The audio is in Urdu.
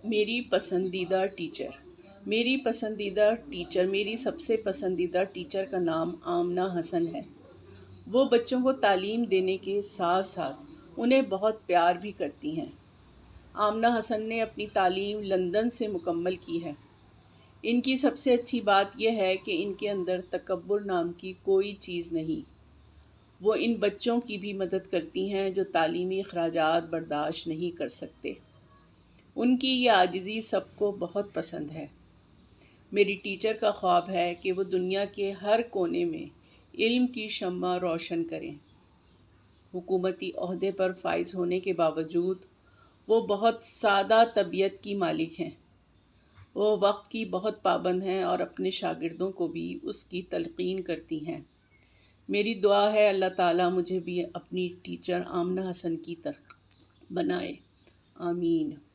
میری پسندیدہ ٹیچر میری سب سے پسندیدہ ٹیچر کا نام آمنہ حسن ہے۔ وہ بچوں کو تعلیم دینے کے ساتھ ساتھ انہیں بہت پیار بھی کرتی ہیں۔ آمنہ حسن نے اپنی تعلیم لندن سے مکمل کی ہے۔ ان کی سب سے اچھی بات یہ ہے کہ ان کے اندر تکبر نام کی کوئی چیز نہیں۔ وہ ان بچوں کی بھی مدد کرتی ہیں جو تعلیمی اخراجات برداشت نہیں کر سکتے۔ ان کی یہ عاجزی سب کو بہت پسند ہے۔ میری ٹیچر کا خواب ہے کہ وہ دنیا کے ہر کونے میں علم کی شمع روشن کریں۔ حکومتی عہدے پر فائز ہونے کے باوجود وہ بہت سادہ طبیعت کی مالک ہیں۔ وہ وقت کی بہت پابند ہیں اور اپنے شاگردوں کو بھی اس کی تلقین کرتی ہیں۔ میری دعا ہے اللہ تعالیٰ مجھے بھی اپنی ٹیچر آمنہ حسن کی طرح بنائے۔ آمین۔